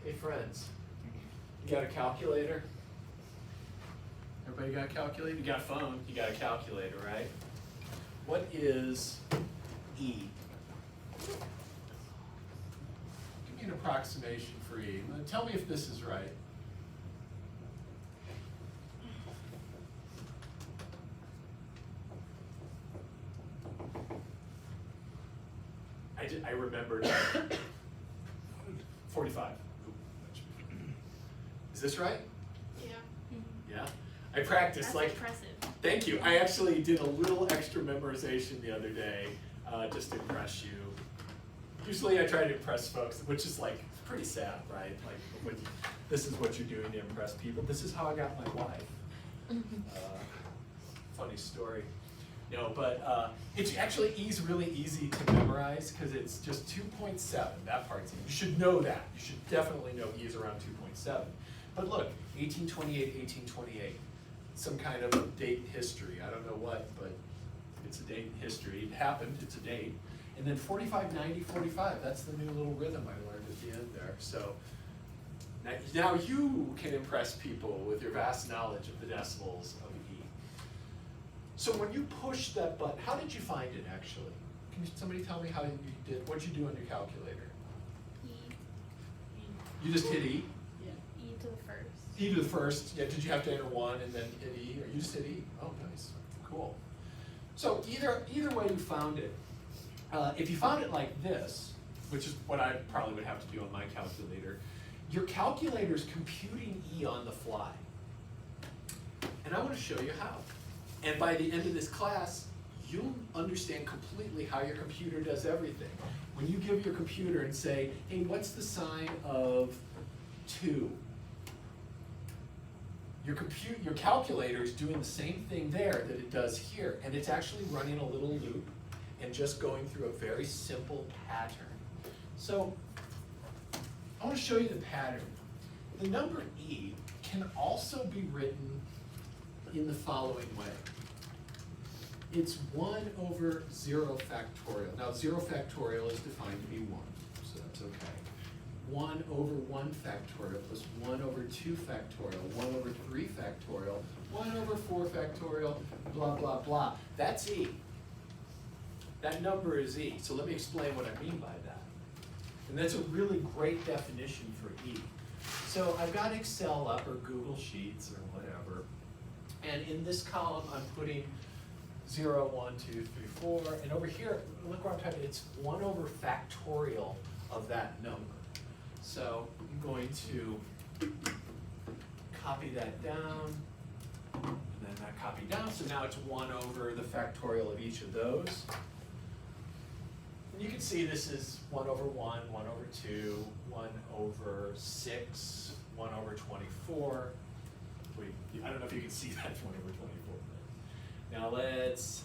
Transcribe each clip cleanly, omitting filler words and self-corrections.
Hey friends, you got a calculator? Everybody got a calculator? You got a phone, you got a calculator, right? What is E? Give me an approximation for E. Tell me if this is right. I remembered 45. Is this right? Yeah. Yeah. I practiced That's like. impressive. Thank you. I actually did a little extra memorization the other day, just to impress you. Usually I try to impress folks, which is like pretty sad, right? Like, this is what you're doing to impress people. This is how I got my wife. Funny story. No, but it's actually E's really easy to memorize because it's just 2.7. That part's easy. You should know that. You should definitely know E is around 2.7. But look, 1828, 1828. Some kind of date in history. I don't know what, but it's a date in history. It happened, it's a date. And then 45, 90, 45. That's the new little rhythm I learned at the end there. So now you can impress people with your vast knowledge of the decimals of E. So when you pushed that button, how did you find it actually? Can somebody tell me how you did? What'd you do on your calculator? E. You just hit E? Yeah. E to the first. E to the first. Yeah, did you have to enter 1 and then hit E, or you just hit E? Oh, nice, cool. So either way you found it, if you found it like this, which is what I probably would have to do on my calculator, your calculator's computing E on the fly. And I want to show you how. And by the end of this class, you'll understand completely how your computer does everything. When you give your computer and say, hey, what's the sign of 2? Your calculator is doing the same thing there that it does here, and it's actually running a little loop and just going through a very simple pattern. So I want to show you the pattern. The number E can also be written in the following way. It's 1 over 0 factorial. Now 0 factorial is defined to be 1, so that's okay. 1 over 1 factorial plus 1 over 2 factorial, 1 over 3 factorial, 1 over 4 factorial, blah, blah, blah. That's E. That number is E. So let me explain what I mean by that. And that's a really great definition for E. So I've got Excel up or Google Sheets or whatever. And in this column, I'm putting 0, 1, 2, 3, 4. And over here, look where I'm typing. It's 1 over factorial of that number. So I'm going to copy that down, and then that copy down. So now it's 1 over the factorial of each of those. And you can see this is 1 over 1, 1 over 2, 1 over 6, 1 over 24. Wait, I don't know if you can see that 1 over 24. Now let's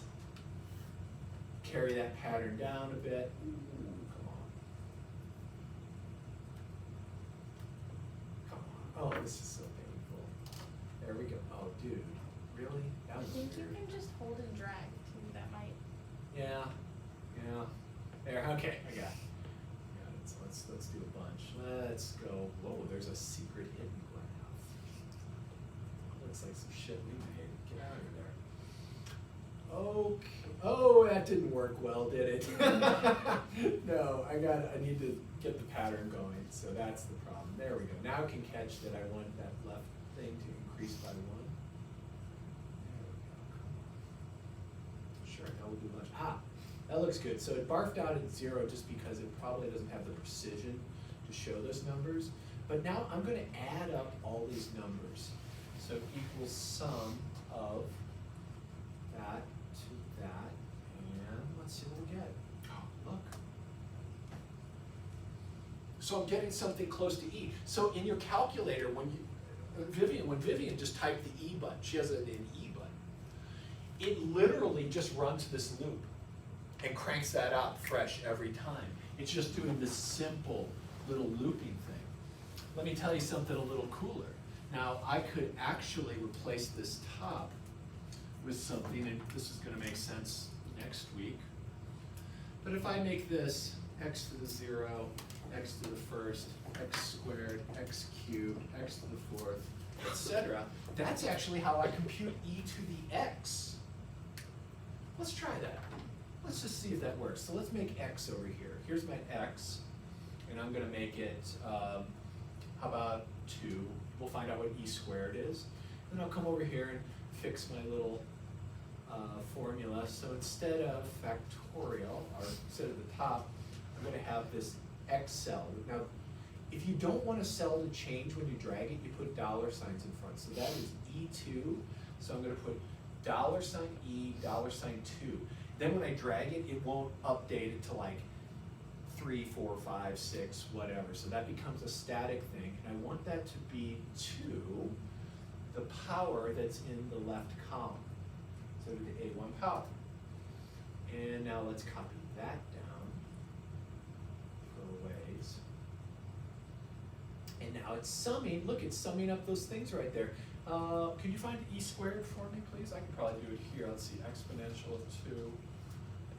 carry that pattern down a bit. Ooh, come on. Oh, this is so painful. There we go. Oh, dude, really? That I was think you weird. can just hold and drag too. That might. Yeah. There, okay, I got it. So let's do a bunch. Let's go. Whoa, there's a secret hidden graph. Looks like some shit we made. Get out of there. Okay. Oh, that didn't work well, did it? No, I need to get the pattern going. So that's the problem. There we go. Now I can catch that I want that left thing to increase by 1. There we go. Sure, now we'll do a bunch. That looks good. So it barfed out at 0 just because it probably doesn't have the precision to show those numbers. But now I'm going to add up all these numbers. So equals sum of that to that, and let's see what we get. Oh, look. So I'm getting something close to E. So in your calculator, when Vivian just typed the E button, she has an E button, it literally just runs this loop and cranks that out fresh every time. It's just doing this simple little looping thing. Let me tell you something a little cooler. Now, I could actually replace this top with something, and this is going to make sense next week. But if I make this x to the 0 x to the first, x squared, x cubed, x to the fourth, etc. That's actually how I compute e to the x. Let's try that. Let's just see if that works. So let's make x over here. Here's my x, and I'm gonna make it, how about 2? We'll find out what e squared is. Then I'll come over here and fix my little formula. So instead of factorial, or instead of the top, I'm gonna have this x cell. Now, if you don't want a cell to change when you drag it, you put dollar signs in front. So that is E2. So I'm gonna put $E, $2. Then when I drag it, it won't update it to like 3, 4, 5, 6, whatever. So that becomes a static thing. And I want that to be 2, the power that's in the left column. So the A1 power. And now let's copy that down for a ways. And now it's summing, look, it's summing up those things right there. Can you find e squared for me, please? I can probably do it here. Let's see, exponential of 2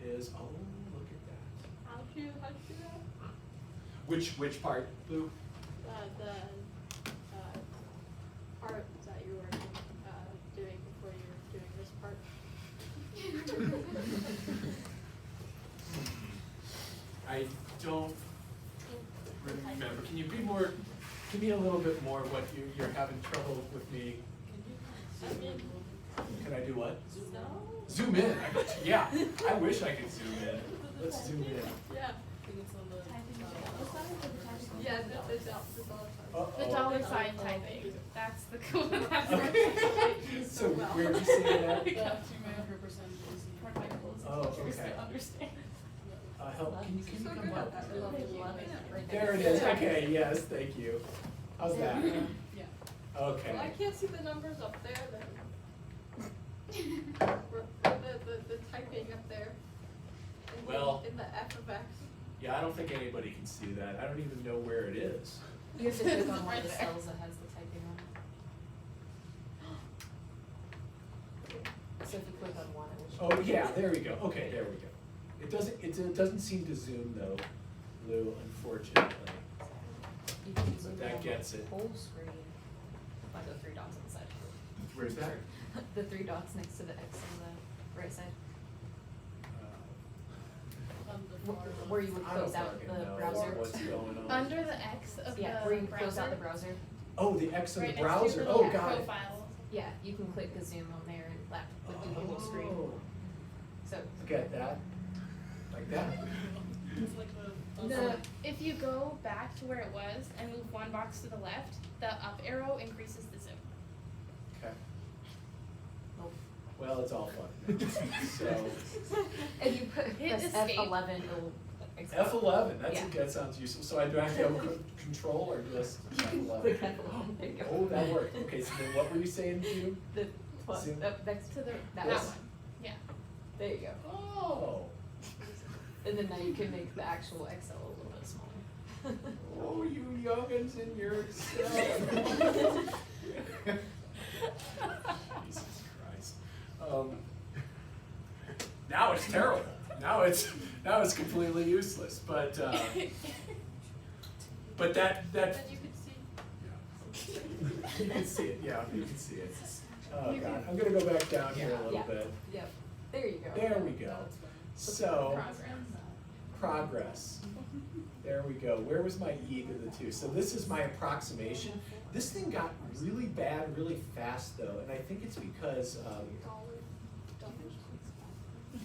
is, oh, look at that. How'd you do that? Which part, Lou? The part that you were doing before you were doing this part. I don't remember. Can you be more, give me a little bit more what you're having trouble with me. Can I do what? No. Zoom in. Yeah, I wish I could zoom in. Let's zoom in. Yeah. Yeah, Uh-oh. the dollar sign typing. That's the cool. That's Okay. So where did you see that? Oh, okay. To understand. Help, can you come help? Right There it is, okay, yes, thank you. How's that? Yeah. Okay. Well, I can't see the numbers up there then. The typing up there. Well- In the F of X. Yeah, I don't think anybody can see that. I don't even know where it is. You have to click on one Right of the there. cells that has the typing on it. So if you click on one, it will show. Oh, yeah, there we go. Okay, there we go. It doesn't seem to zoom though, Lou, unfortunately. You can zoom That in on gets the it. whole screen, like the 3 dots on the side. Where's that? The 3 dots next to the X on the right side, where you would I don't close out fucking the know browser. what's going on. Under the X of Yeah, the where you close out the browser. browser. Oh, the X on the Right next to browser. your Oh, little got it. profile. Yeah, you can click the zoom on there and that would do the whole screen. Oh, So. Get that? Like that? If you go back to where it was and move one box to the left, the up arrow increases the zoom. Okay. Nope. Well, it's all fun. So, If you put Hit press escape. F11, it'll. F11, Yeah. that sounds useful. So do I have to have control or just F11? Click F11, there you go. Oh, that worked. Okay, so then what were you saying, Hugh? The plus, Zoom. next To the that Yes. one. Yeah. There you go. Oh. And then now you can make the actual Excel a little bit smaller. Oh, you youngins in your Excel. Jesus Christ. Now it's terrible. Now it's completely useless. But that Then you could see. you can see it. Yeah, you can see it. Oh God, I'm gonna go back down here a little Yeah. bit. Yep, there you go. There we go. So Progress. progress. There we go. Where was my e to the 2? So this is my approximation. This thing got really bad really fast though, and I think it's because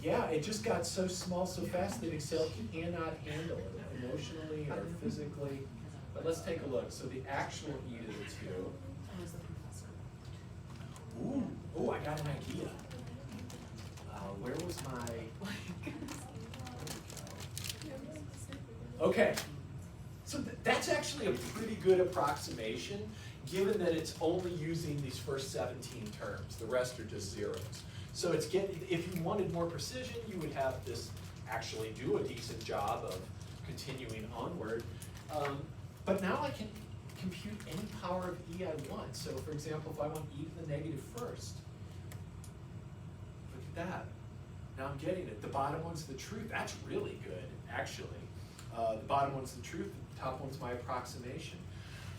yeah, it just got so small so fast that Excel cannot handle it emotionally or physically. But let's take a look. So the actual e to the 2. Ooh, I got an idea. Where was my? Okay, so that's actually a pretty good approximation, given that it's only using these first 17 terms. The rest are just zeros. So if you wanted more precision, you would have this actually do a decent job of continuing onward. But now I can compute any power of e I want. So for example, if I want e to the negative first, look at that. Now I'm getting it. The bottom one's the truth. That's really good, actually. The bottom one's the truth, the top one's my approximation.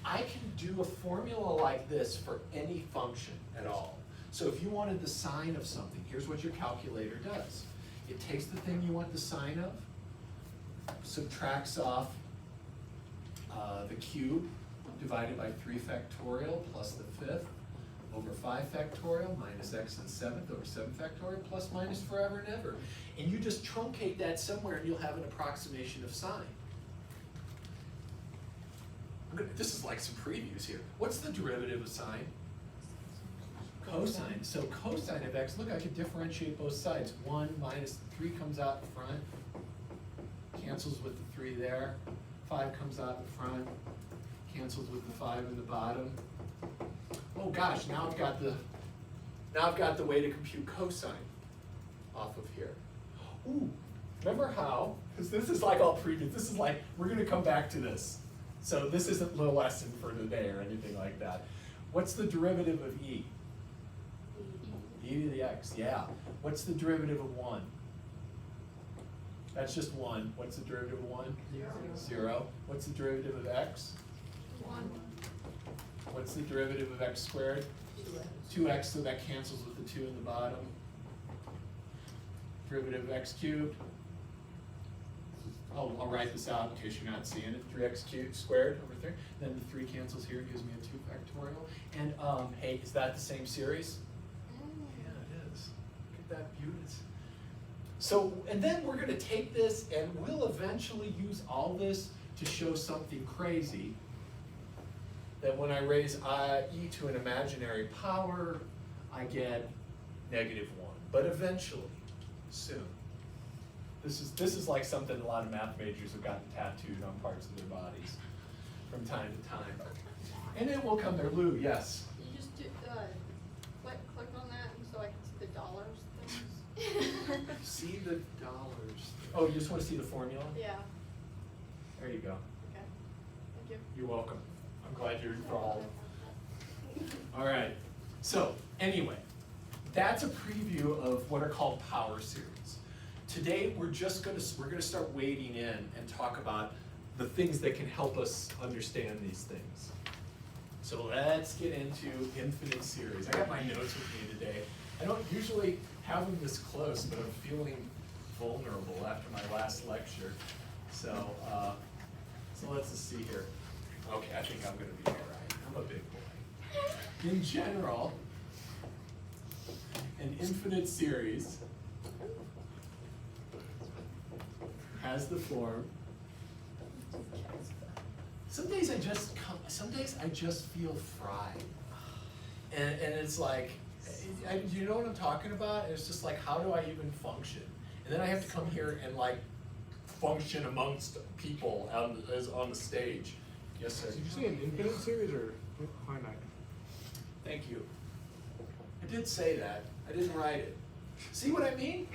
I can do a formula like this for any function at all. So if you wanted the sine of something, here's what your calculator does. It takes the thing you want the sine of, subtracts off the cube divided by 3 factorial plus the 5th over 5 factorial minus x in 7th over 7 factorial plus minus forever and ever. And you just truncate that somewhere and you'll have an approximation of sine. This is like some previews here. What's the derivative of sine? Cosine. So cosine of x, look, I can differentiate both sides. 1 minus the 3 comes out in front, cancels with the 3 there. 5 comes out in front, cancels with the 5 in the bottom. Oh gosh, now I've got the way to compute cosine off of here. Ooh, remember how, because this is like all previews, this is like, we're gonna come back to this. So this isn't the lesson for today or anything like that. What's the derivative of e? E to the x, yeah. What's the derivative of 1? That's just 1. What's the derivative of 1? 0. What's the derivative of x? 1. What's the derivative of x squared? 2x, so that cancels with the 2 in the bottom. Derivative of x cubed. I'll write this out in case you're not seeing it. 3x cubed squared over 3. Then the 3 cancels here, gives me a 2 factorial. And hey, is that the same series? Yeah, it is. Look at that beauty. So, and then we're going to take this and we'll eventually use all this to show something crazy. That when I raise e to an imaginary power, I get -1. But eventually, soon. This is like something a lot of math majors have gotten tattooed on parts of their bodies from time to time. And it will come there. Lou, yes? You just do, click on that so I can see the dollars things. See the dollars. Oh, you just want to see the formula? Yeah, There you go. okay, thank you. You're welcome. I'm glad you're enthralled. All right. So anyway, that's a preview of what are called power series. Today we're gonna start wading in and talk about the things that can help us understand these things. So let's get into infinite series. I got my notes with me today. I don't usually have them this close, but I'm feeling vulnerable after my last lecture. So let's just see here. Okay, I think I'm gonna be all right. I'm a big boy. In general, an infinite series has the form. Some days I just feel fried. And it's like, you know what I'm talking about? It's just like, how do I even function? And then I have to come here and like function amongst people on the stage. Yes, sir. Did you say an infinite series or finite? Thank you. I did say that. I didn't write it. See what I mean?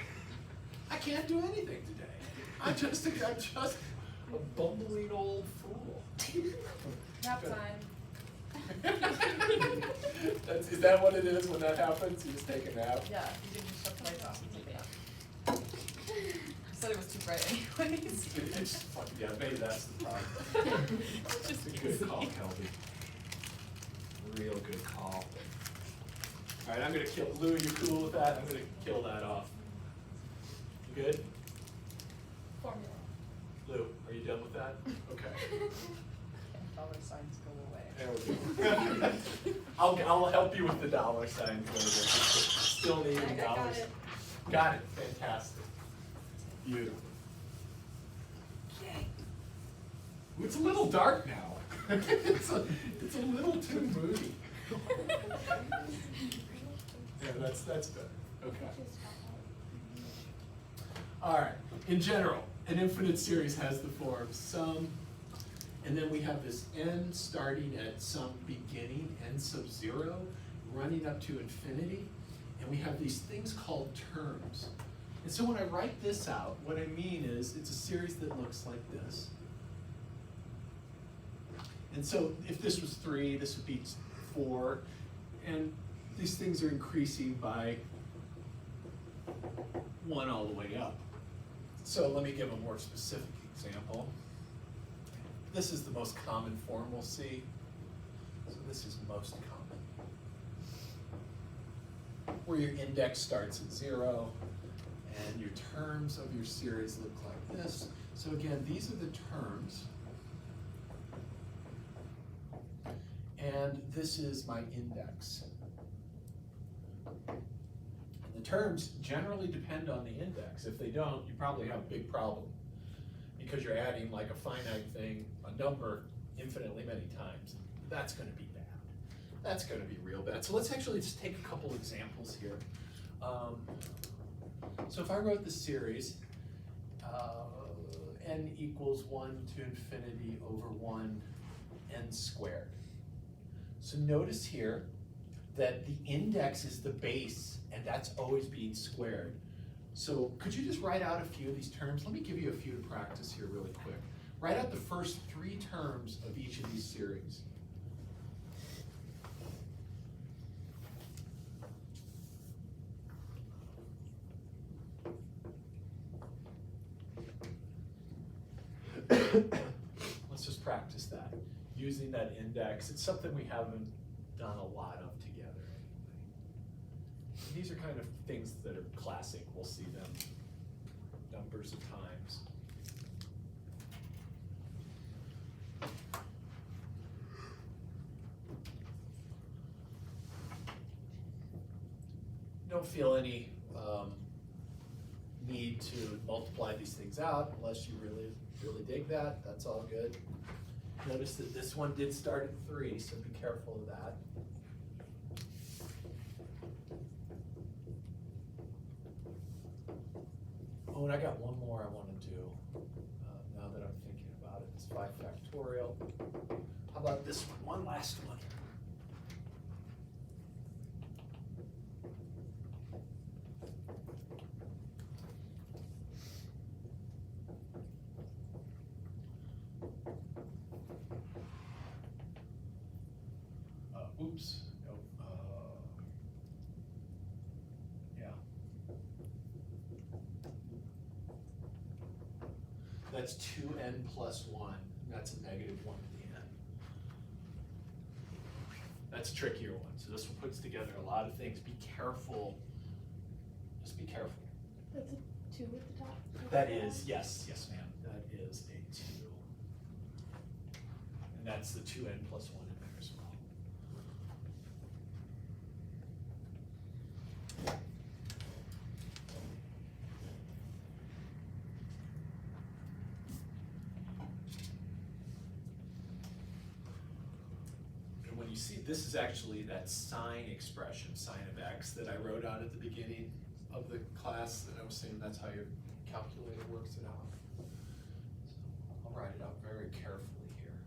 I can't do anything today. I'm just a bumbling old fool. Nap time. Is that what it is when that happens? You just take a nap? Yeah, you didn't shut the light off and take it out. I said it was too bright anyways. It's yeah, maybe that's the problem. Just It's a good call, Kelby. Real good call. All right, I'm gonna kill, Lou, you cool with that? I'm gonna kill that off. You good? Formula. Lou, are you done with that? Okay. Dollar signs go away. There we go. I'll help you with the dollar signs later. Still needing I got dollars. it. Got it, fantastic. Beautiful. Ooh, it's a little dark now. It's a little too moody. Yeah, that's better. Okay. All right. In general, an infinite series has the form sum, and then we have this n starting at some beginning, n sub 0, running up to infinity, and we have these things called terms. And so when I write this out, what I mean is it's a series that looks like this. And so if this was 3, this would be 4, and these things are increasing by 1 all the way up. So let me give a more specific example. This is the most common form we'll see. So this is most common. Where your index starts at 0, and your terms of your series look like this. So again, these are the terms. And this is my index. And the terms generally depend on the index. If they don't, you probably have a big problem, because you're adding like a finite thing, a number, infinitely many times. That's going to be bad. That's going to be real bad. So let's actually just take a couple examples here. So if I wrote the series, n equals 1 to infinity over 1 n squared. So notice here that the index is the base, and that's always being squared. So could you just write out a few of these terms? Let me give you a few to practice here really quick. Write out the first 3 terms of each of these series. Let's just practice that, using that index. It's something we haven't done a lot of together anyway. And these are kind of things that are classic. We'll see them numbers of times. Don't feel any need to multiply these things out unless you really dig that. That's all good. Notice that this one did start at 3, so be careful of that. Oh, and I got one more I want to do now that I'm thinking about it. It's 5 factorial. How about this one? One last one. Oops. No. Yeah. That's 2n plus 1. That's a negative 1 at the end. That's a trickier one. So this one puts together a lot of things. Be careful. Just be careful. That's a 2 at the top. That is, yes, ma'am. That is a 2. And that's the 2n plus 1 in there as well. And when you see, this is actually that sine expression, sine of x, that I wrote out at the beginning of the class, that I was saying that's how your calculator works it out. So I'll write it out very carefully here.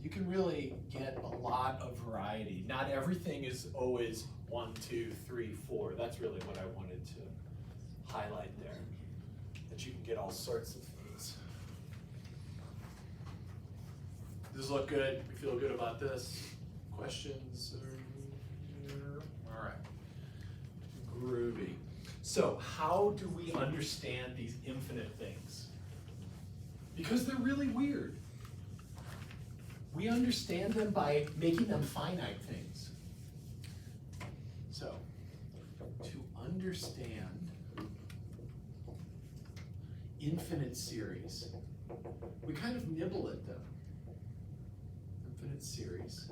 You can really get a lot of variety. Not everything is always 1, 2, 3, 4. That's really what I wanted to highlight there. That you can get all sorts of things. Does this look good? We feel good about this? Questions? All right. Groovy. So how do we understand these infinite things? Because they're really weird. We understand them by making them finite things. So, to understand infinite series, we kind of nibble at them. Infinite series.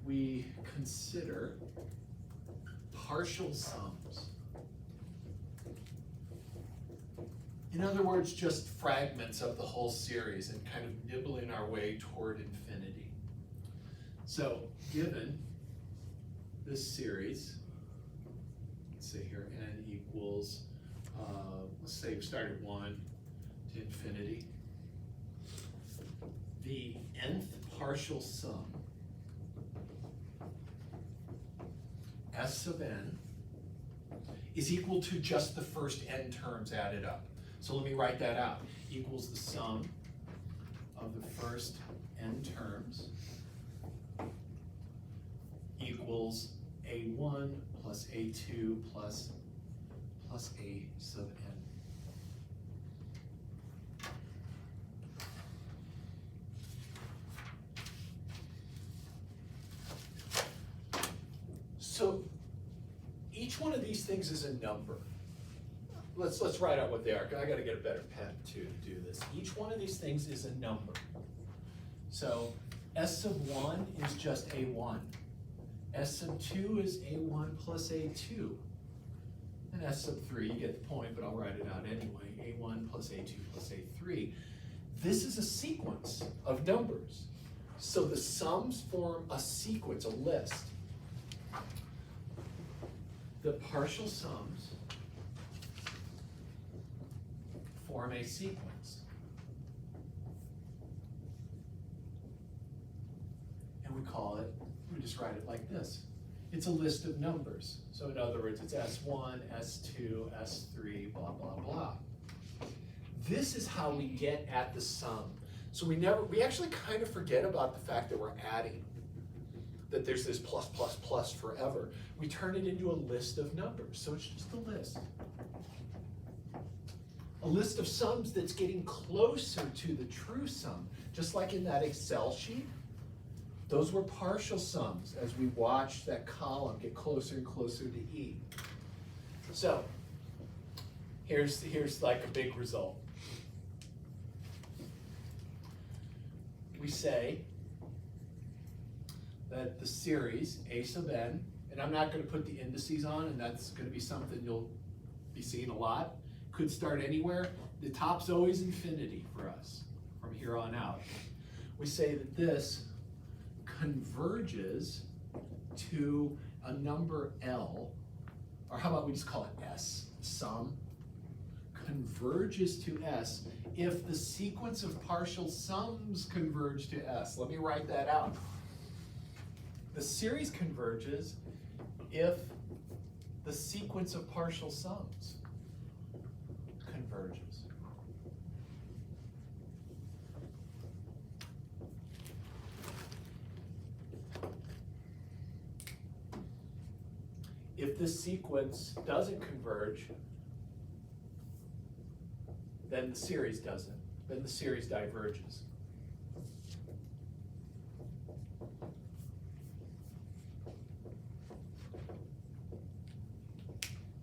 We consider partial sums. In other words, just fragments of the whole series and kind of nibbling our way toward infinity. So, given this series, let's say here n equals, let's say we start at 1 to infinity. The nth partial sum, S of n, is equal to just the first n terms added up. So let me write that out. Equals the sum of the first n terms equals a1 plus a2 plus a sub n. So each one of these things is a number. Let's write out what they are. I gotta get a better pen too to do this. Each one of these things is a number. So S sub 1 is just A1. S sub 2 is A1 plus A2. And S sub 3, you get the point, but I'll write it out anyway. A1 plus A2 plus A3. This is a sequence of numbers. So the sums form a sequence, a list. The partial sums form a sequence. And we call it, we just write it like this. It's a list of numbers. So in other words, it's S1, S2, S3, blah, blah, blah. This is how we get at the sum. So we actually kind of forget about the fact that we're adding, that there's this plus, plus, plus forever. We turn it into a list of numbers. So it's just a list. A list of sums that's getting closer to the true sum. Just like in that Excel sheet, those were partial sums as we watched that column get closer and closer to E. So here's like a big result. We say that the series A sub n, and I'm not going to put the indices on, and that's going to be something you'll be seeing a lot. Could start anywhere. The top's always infinity for us from here on out. We say that this converges to a number L, or how about we just call it S, sum, converges to S if the sequence of partial sums converge to S. Let me write that out. The series converges if the sequence of partial sums converges. If this sequence doesn't converge, then the series doesn't. Then the series diverges.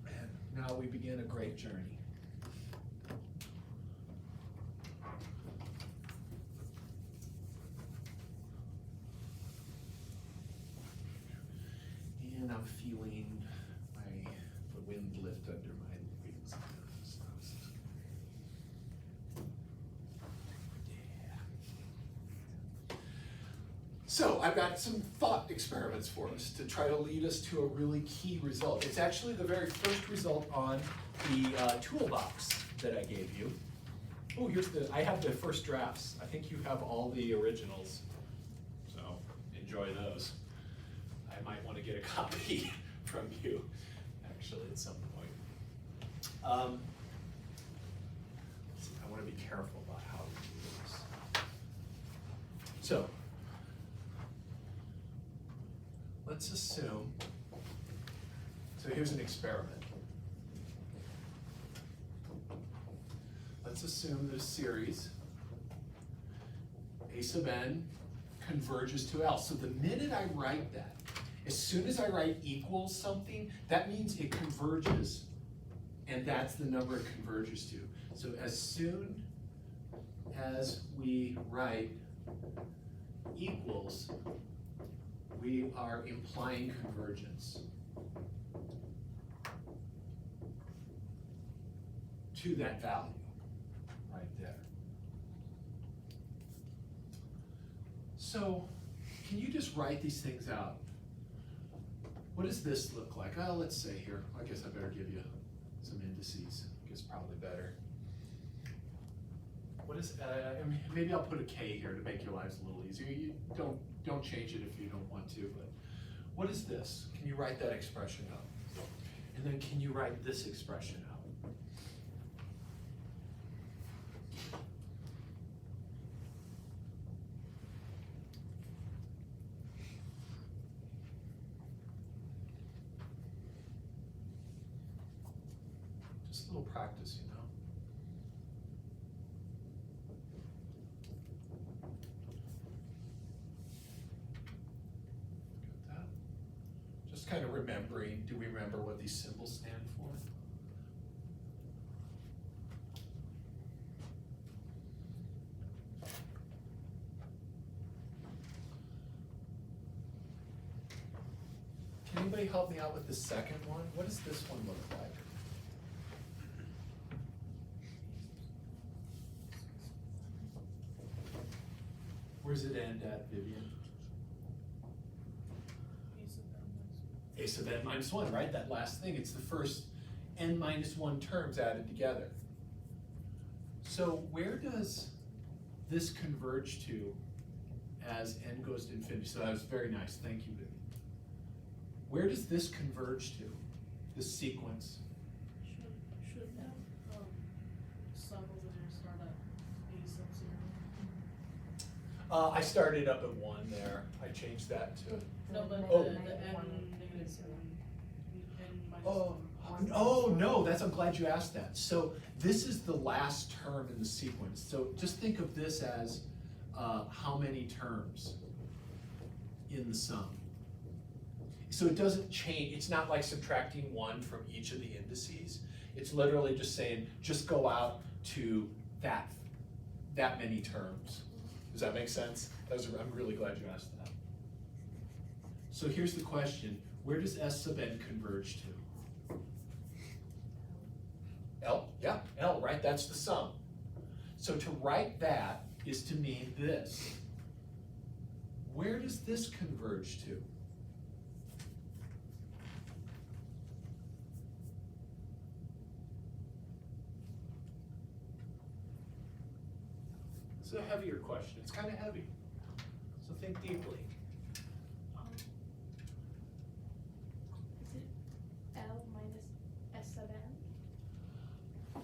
And now we begin a great journey. And I'm feeling the wind lift under my wings. Yeah. So I've got some thought experiments for us to try to lead us to a really key result. It's actually the very first result on the toolbox that I gave you. Oh, I have the first drafts. I think you have all the originals, so enjoy those. I might want to get a copy from you, actually, at some point. I want to be careful about how we do this. So, let's assume, so here's an experiment. Let's assume this series, A sub n, converges to L. So the minute I write that, as soon as I write equals something, that means it converges, and that's the number it converges to. So as soon as we write equals, we are implying convergence to that value right there. So can you just write these things out? what does this look like? Oh, let's say here, I guess I better give you some indices, I guess probably better. What is, I mean, maybe I'll put a K here to make your lives a little easier. You don't change it if you don't want to, but what is this? Can you write that expression out? And then can you write this expression out? Just a little practice, you know. Got that? Just kind of remembering, do we remember what these symbols stand for? Can anybody help me out with the second one? What does this one look like? Where's it end at, Vivian? A sub n minus 1, right? That last thing, it's the first n minus 1 terms added together. So where does this converge to as n goes to infinity? So that was very nice, thank you, Vivian. Where does this converge to, this sequence? Should that sub over there start at a sub 0? I started up at 1 there. I changed that to. No, but Oh. the n negative 1, n minus Oh, 1. oh no, I'm glad you asked that. So this is the last term in the sequence. So just think of this as how many terms in the sum. So it doesn't change, it's not like subtracting 1 from each of the indices. It's literally just saying, just go out to that many terms. Does that make sense? I'm really glad you asked that. So here's the question, where does S sub n converge to? L, yeah, L, right, that's the sum. So to write that is to mean this. Where does this converge to? This is a heavier question, it's kind of heavy. So think deeply. Is it L minus S sub n?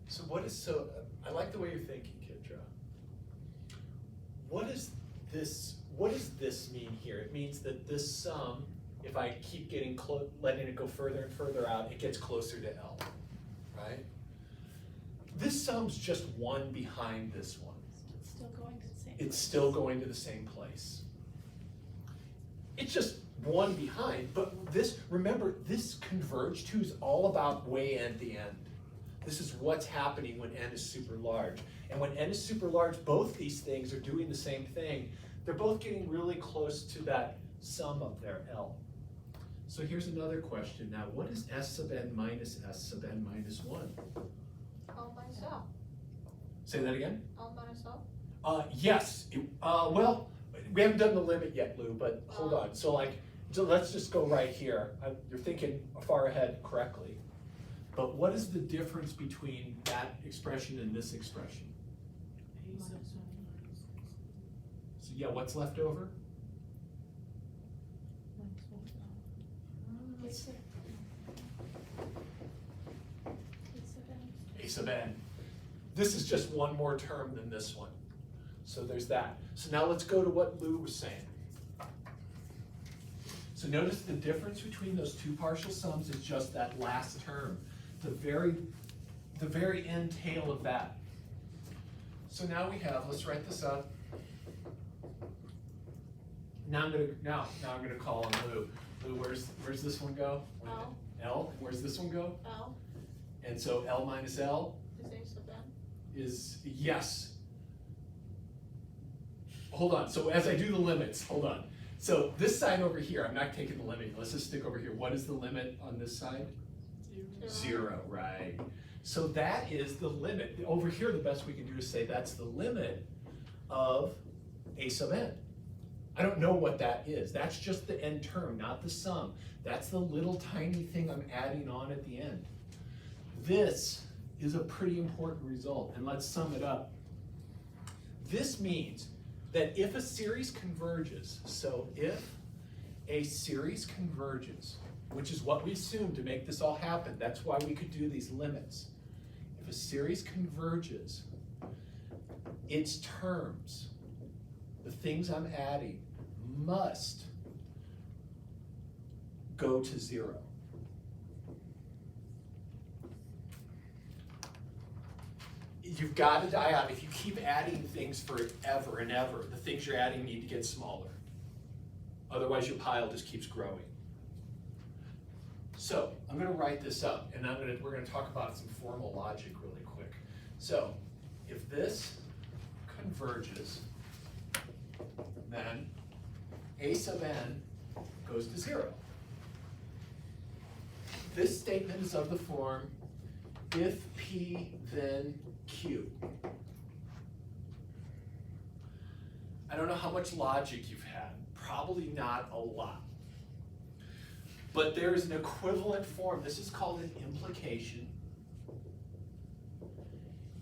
So what is, I like the way you're thinking, Kidra. What does this mean here? It means that this sum, if I keep getting letting it go further and further out, it gets closer to L, right? This sum's just 1 behind this one. It's still going to the same. It's still going to the same place. It's just 1 behind, but this, remember, this converge to is all about way at the end. This is what's happening when n is super large. And when n is super large, both these things are doing the same thing. They're both getting really close to that sum up there, L. So here's another question now. What is S sub n minus S sub n minus 1? All by itself, Say that again? all by itself. Yes, well, we haven't done the limit yet, Lou, but hold on. So let's just go right here. You're thinking far ahead correctly. But what is the difference between that expression and this expression? A sub 0 minus So yeah, what's left over? A sub n. A sub n. This is just 1 more term than this one. So there's that. So now let's go to what Lou was saying. So notice the difference between those 2 partial sums is just that last term. The very end tail of that. So now we have, let's write this up. Now I'm gonna call on Lou. Lou, where's this one go? L. L, and where's this one go? L And so L minus L is A sub n. is, yes. Hold on, so as I do the limits, hold on. So this side over here, I'm not taking the limit, let's just stick over here. What is the limit on this side? 0. 0, right. So that is the limit. Over here, the best we can do is say that's the limit of A sub n. I don't know what that is. That's just the end term, not the sum. That's the little tiny thing I'm adding on at the end. This is a pretty important result, and let's sum it up. This means that if a series converges, so if a series converges, which is what we assumed to make this all happen, that's why we could do these limits. If a series converges, its terms, the things I'm adding, must go to 0. You've got to die out. If you keep adding things forever and ever, the things you're adding need to get smaller. Otherwise, your pile just keeps growing. So I'm going to write this up, and we're going to talk about some formal logic really quick. So if this converges, then a sub n goes to 0. This statement is of the form, if P, then Q. I don't know how much logic you've had. Probably not a lot. But there is an equivalent form. This is called an implication.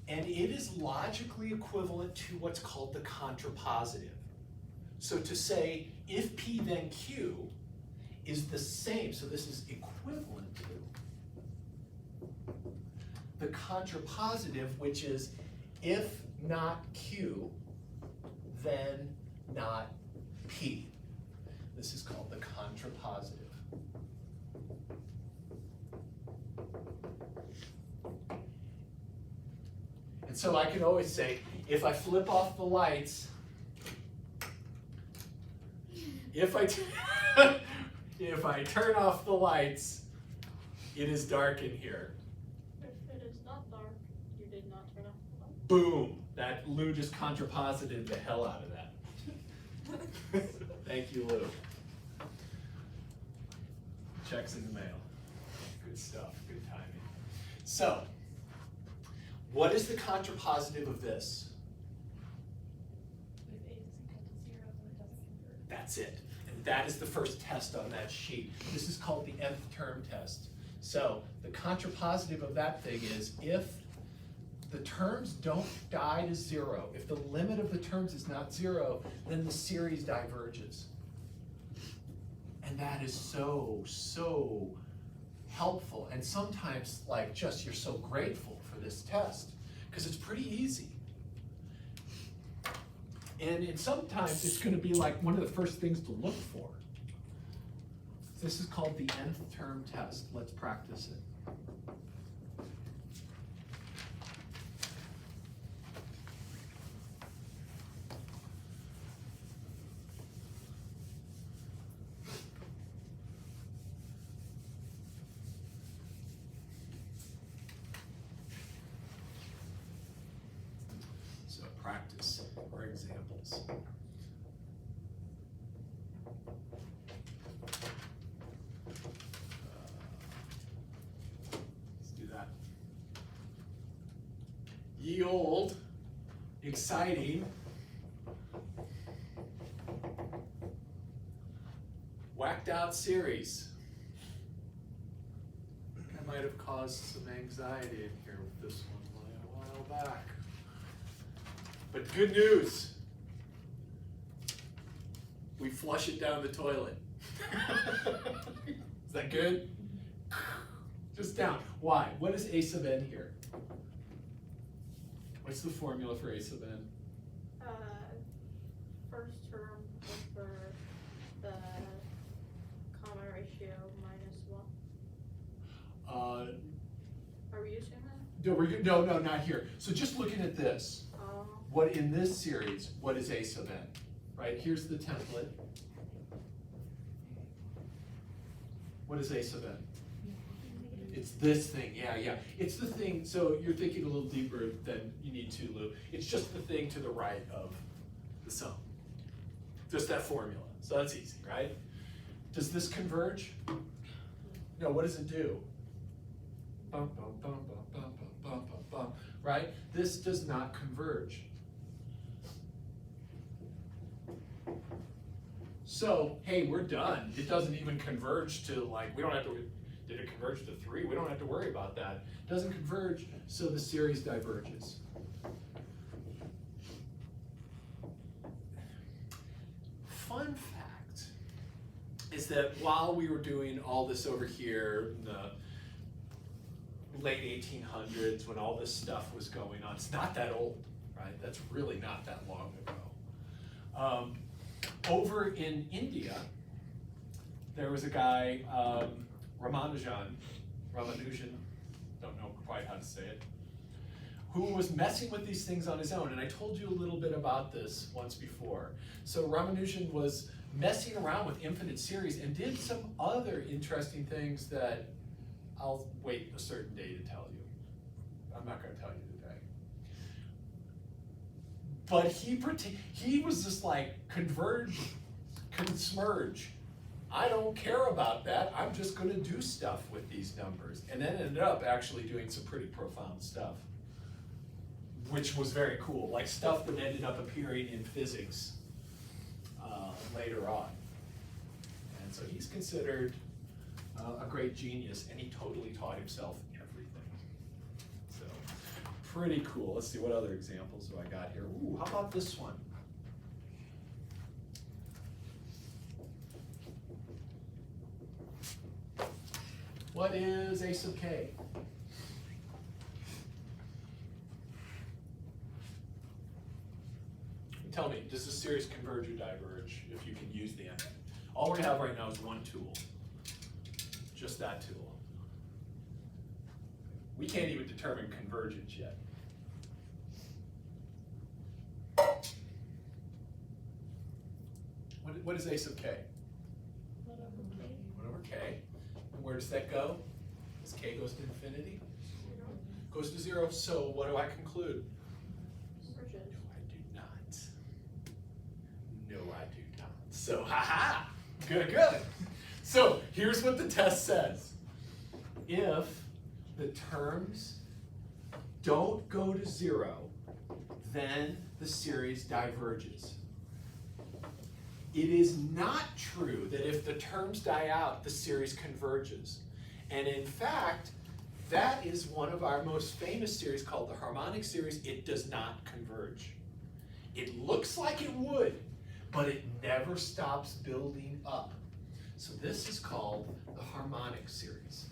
And it is logically equivalent to what's called the contrapositive. So to say, if P then Q is the same, so this is equivalent to the contrapositive, which is if not Q, then not P. This is called the contrapositive. And so I can always say, if I flip off the lights, if I turn off the lights, it is dark in here. If it is not dark, you did not turn off the light. Boom! That Lou just contraposited the hell out of that. Thank you, Lou. Checks in the mail. Good stuff, good timing. So, what is the contrapositive of this? If A doesn't go to 0, then it doesn't convert. That's it. And that is the first test on that sheet. This is called the nth term test. So the contrapositive of that thing is if the terms don't die to 0, if the limit of the terms is not 0, then the series diverges. And that is so, so helpful. And sometimes, like, just you're so grateful for this test because it's pretty easy. And sometimes it's going to be like one of the first things to look for. This is called the nth term test. Let's practice it. So practice or examples. Let's do that. Ye old, exciting, whacked out series. I might have caused some anxiety in here with this one a while back. But good news, we flush it down the toilet. Is that good? Just down. Why? What is a sub n here? What's the formula for a sub n? First term over the common ratio minus 1. Are we using that? No, not here. So just looking at this, what in this series, what is a sub n? Right, here's the template. What is a sub n? It's this thing, yeah. It's the thing, so you're thinking a little deeper than you need to, Lou. It's just the thing to the right of the sum. Just that formula, so that's easy, right? Does this converge? No, what does it do? Bum, bum, bum, bum, bum, bum, bum, bum, right? This does not converge. So, hey, we're done. It doesn't even converge to like, we don't have to, did it converge to 3? We don't have to worry about that. It doesn't converge, so the series diverges. Fun fact is that while we were doing all this over here in the late 1800s, when all this stuff was going on, it's not that old, right? That's really not that long ago. Over in India, there was a guy, Ramanujan, don't know quite how to say it, who was messing with these things on his own. And I told you a little bit about this once before. So Ramanujan was messing around with infinite series and did some other interesting things that I'll wait a certain day to tell you. I'm not going to tell you today. But he was just like, converge, consmerge. I don't care about that. I'm just going to do stuff with these numbers. And then ended up actually doing some pretty profound stuff, which was very cool, like stuff that ended up appearing in physics later on. And so he's considered a great genius, and he totally taught himself everything. So pretty cool. Let's see, what other examples do I got here? Ooh, how about this one? What is a sub k? Tell me, does this series converge or diverge if you can use the end? All we have right now is one tool, just that tool. We can't even determine convergence yet. What is a sub k? Whatever k. And where does that go? As k goes to infinity? Goes to 0, so what do I conclude? Convergent. No, I do not. So, haha, good. So, here's what the test says. If the terms don't go to 0, then the series diverges. It is not true that if the terms die out, the series converges. And in fact, that is one of our most famous series called the harmonic series. It does not converge. It looks like it would, but it never stops building up. So this is called the harmonic series.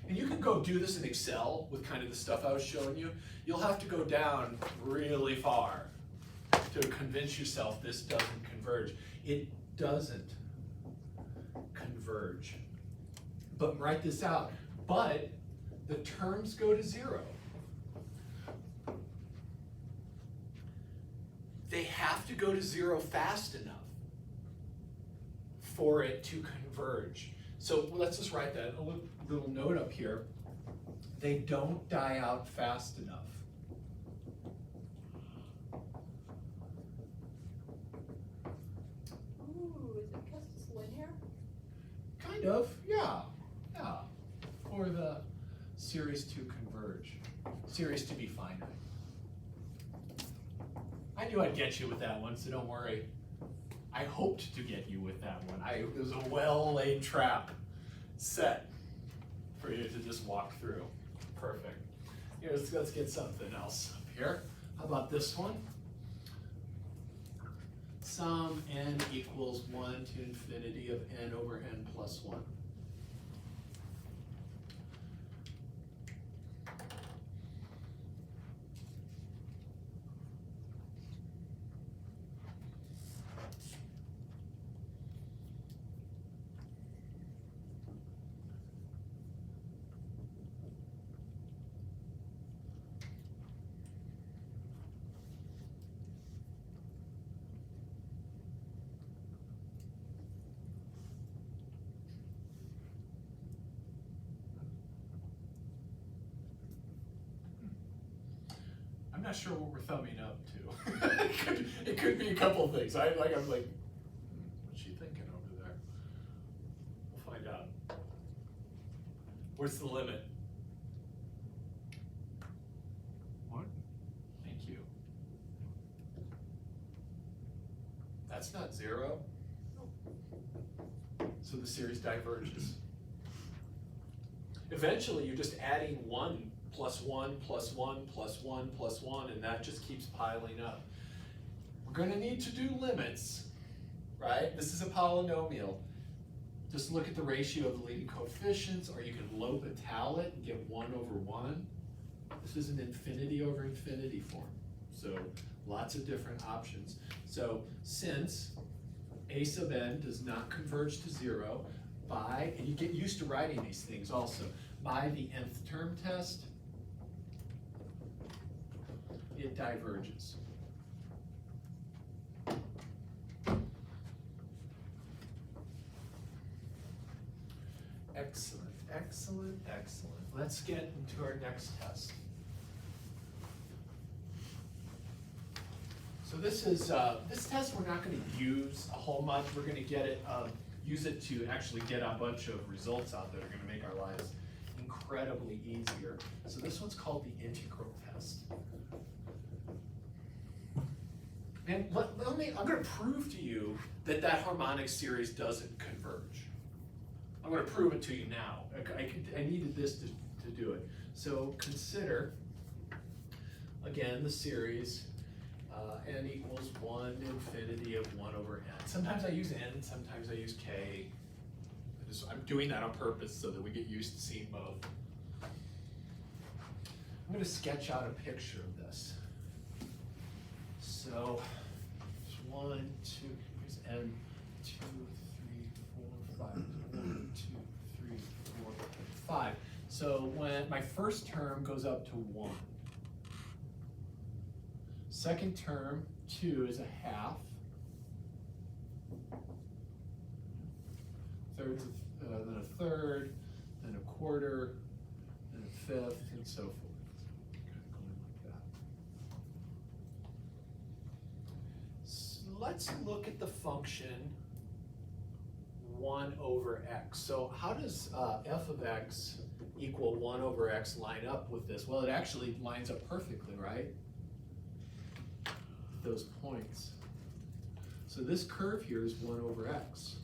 And you can go do this in Excel with kind of the stuff I was showing you. You'll have to go down really far to convince yourself this doesn't converge. It doesn't converge. But write this out. But the terms go to 0. They have to go to 0 fast enough for it to converge. So let's just write that, a little note up here. They don't die out fast enough. Ooh, is it because it's linear? Kind of, yeah. For the series to converge, series to be finite. I knew I'd get you with that one, so don't worry. I hoped to get you with that one. It was a well-laid trap set for you to just walk through. Perfect. Here, let's get something else up here. How about this one? Sum n equals 1 to infinity of n over n plus 1. I'm not sure what we're thumbing up to. it could be a couple of things. I'm like, what's she thinking over there? We'll find out. Where's the limit? What? Thank you. That's 0? So the series diverges. Eventually, you're just adding 1 plus 1 plus 1 plus 1 plus 1, and that just keeps piling up. We're going to need to do limits, right? This is a polynomial. Just look at the ratio of the leading coefficients, or you can L'Hopital it and get 1 over 1. This is an infinity over infinity form. So lots of different options. So since a sub n does not converge to 0 by, and you get used to writing these things also, by the nth term test, it diverges. Excellent, excellent, excellent. Let's get into our next test. So this is this test we're not going to use a whole much. We're going to get it, use it to actually get a bunch of results out that are going to make our lives incredibly easier. So this one's called the integral test. And I'm going to prove to you that that harmonic series doesn't converge. I'm going to prove it to you now. I needed this to do it. So consider, again, the series n equals 1 to infinity of 1 over n. Sometimes I use n, sometimes I use k. I'm doing that on purpose so that we get used to seeing both. I'm going to sketch out a picture of this. So, there's 1, 2, here's n, 2, 3, 4, 5, 1, 2, 3, 4, 5. So when my first term goes up to 1. Second term, 2 is a half. Third, then a third, then a quarter, then a fifth, and so forth. Kind of going like that. So let's look at the function 1 over x. So how does f of x equal 1 over x line up with this? Well, it actually lines up perfectly, right? Those points. So this curve here is 1 over x.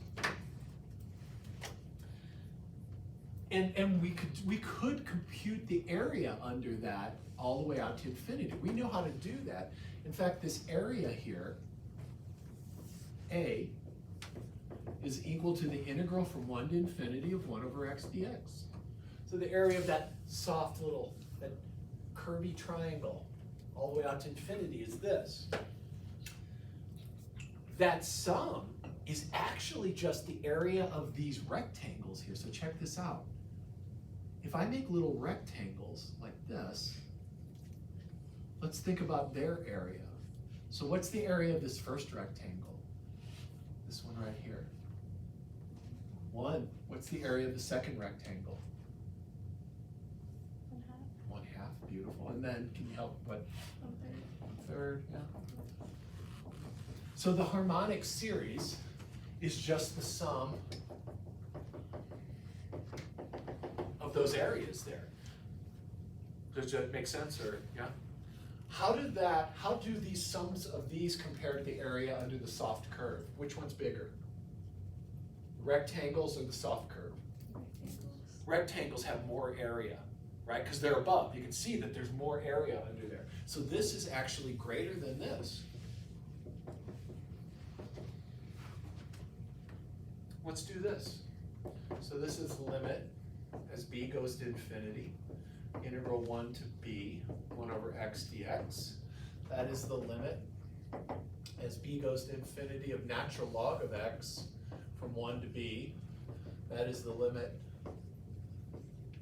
And we could compute the area under that all the way out to infinity. We know how to do that. In fact, this area here, A, is equal to the integral from 1 to infinity of 1 over x dx. So the area of that soft little, that curvy triangle all the way out to infinity is this. That sum is actually just the area of these rectangles here. So check this out. If I make little rectangles like this, let's think about their area. So what's the area of this first rectangle? This one right here. 1. What's the area of the second rectangle? 1/2. 1/2, beautiful. And then, can you help, what? 1/3. 1/3, yeah. So the harmonic series is just the sum of those areas there. Does that make sense, or, yeah? How do these sums of these compare to the area under the soft curve? Which one's bigger? Rectangles or the soft curve? Rectangles have more area, right? Because they're above. You can see that there's more area under there. So this is actually greater than this. Let's do this. So this is limit as b goes to infinity, integral 1 to b, 1 over x dx. That is the limit as b goes to infinity of natural log of x from 1 to b. That is the limit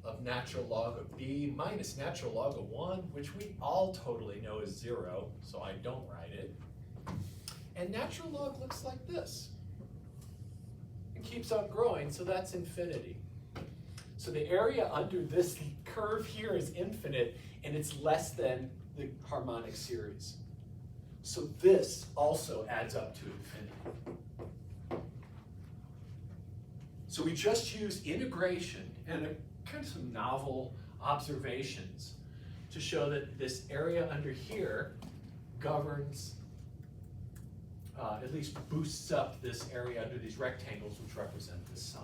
of natural log of b minus natural log of 1, which we all totally know is 0, so I don't write it. And natural log looks like this. It keeps on growing, so that's infinity. So the area under this curve here is infinite, and it's less than the harmonic series. So this also adds up to infinity. So we just use integration and kind of some novel observations to show that this area under here governs at least boosts up this area under these rectangles which represent this sum.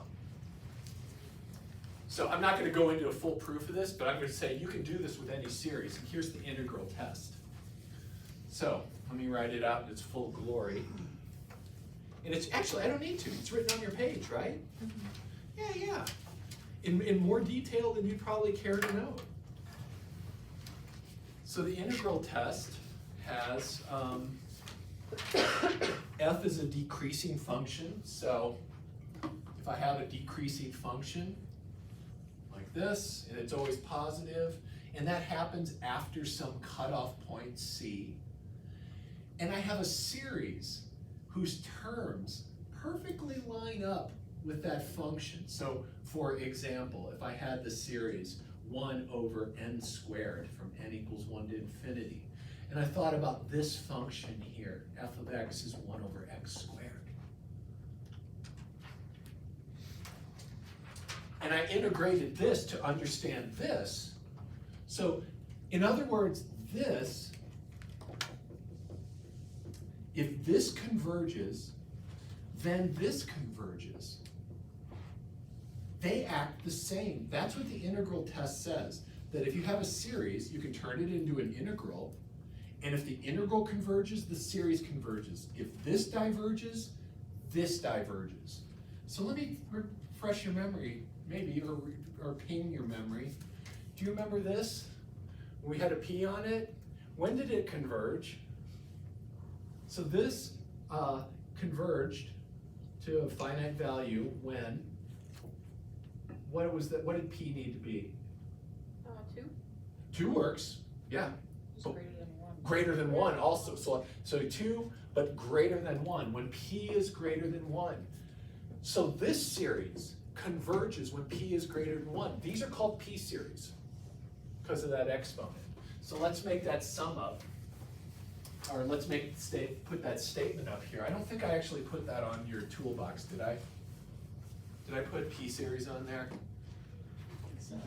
So I'm not gonna go into a full proof of this, but I'm gonna say you can do this with any series, and here's the integral test. So, let me write it out in its full glory. And it's, actually, I don't need to, it's written on your page, right? Yeah. In more detail than you'd probably care to know. So the integral test has, f is a decreasing function, so if I have a decreasing function like this, and it's always positive, and that happens after some cutoff point C, and I have a series whose terms perfectly line up with that function. So for example, if I had the series 1 over n squared from n equals 1 to infinity, and I thought about this function here, f of x is 1 over x squared. And I integrated this to understand this. So in other words, this, if this converges, then this converges. They act the same. That's what the integral test says, that if you have a series, you can turn it into an integral, and if the integral converges, the series converges. If this diverges, this diverges. So let me refresh your memory, maybe, or ping your memory. Do you remember this? When we had a p on it, when did it converge? So this converged to a finite value when, what did p need to be? 2? 2 works, yeah. It's greater than 1. Greater than 1 also, so 2, but greater than 1, when p is greater than 1. So this series converges when p is greater than 1. These are called p series because of that exponent. So let's make that sum up, or let's put that statement up here. I don't think I actually put that on your toolbox, did I? Did I put p series on there?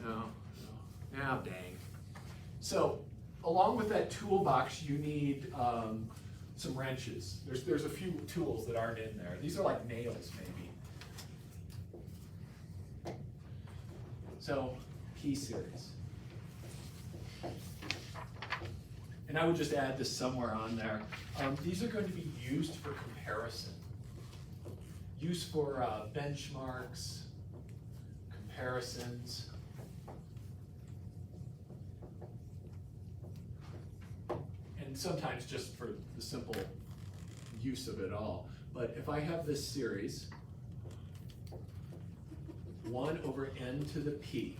No. Now, dang. So, along with that toolbox, you need some wrenches. There's a few tools that aren't in there. These are like nails, maybe. So, p series. And I would just add this somewhere on there. These are going to be used for comparison. Used for benchmarks, comparisons. And sometimes just for the simple use of it all. But if I have this series, 1 over n to the p,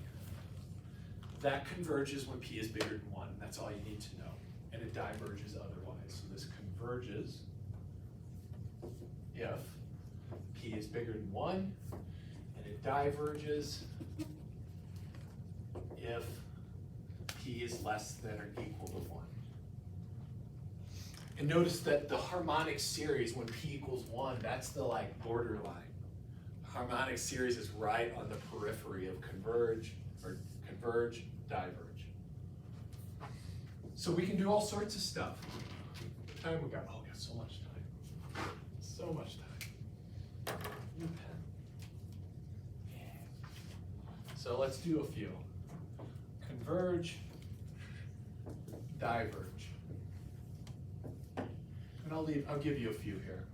that converges when p is bigger than 1. That's all you need to know. And it diverges otherwise. So this converges if p is bigger than 1, and it diverges if p is less than or equal to 1. And notice that the harmonic series, when p equals 1, that's the borderline. The harmonic series is right on the periphery of converge, diverge. So we can do all sorts of stuff. What time we got? Oh, we got so much time. So much time. New pen. Yeah. So let's do a few. Converge, diverge. And I'll give you a few here.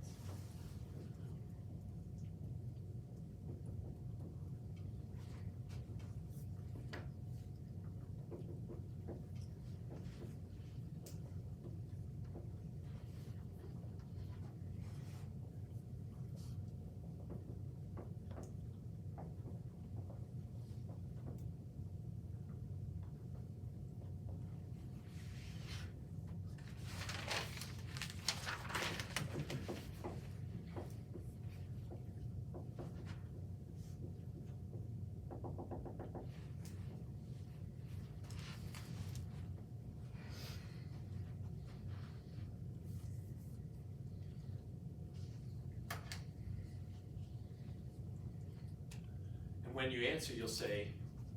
When you answer, you'll say,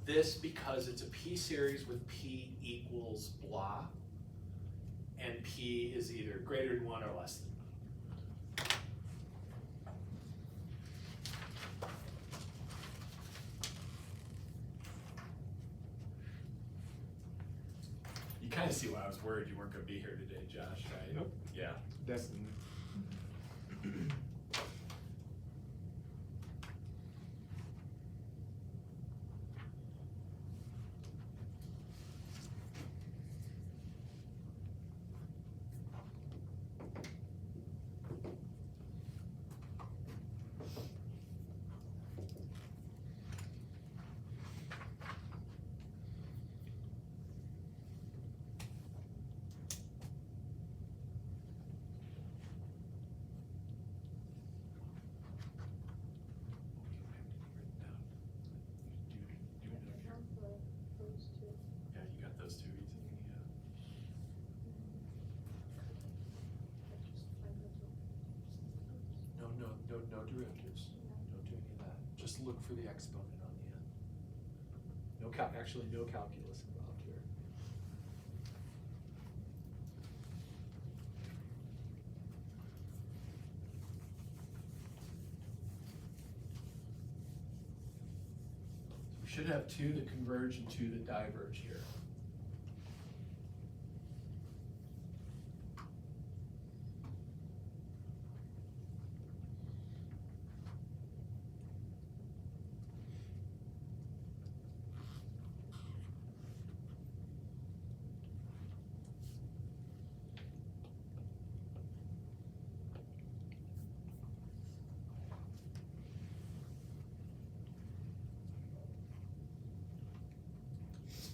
this because it's a p series with p equals blah, and p is either greater than 1 or less than 1. kinda see why I was worried you weren't gonna be here today, Josh, right? Nope. Yeah. Destiny. Yeah, you got those two easy, yeah. No derivatives. Don't do any of that. Just look for the exponent on the end. Actually, no calculus involved here. We should have two that converge and two that diverge here.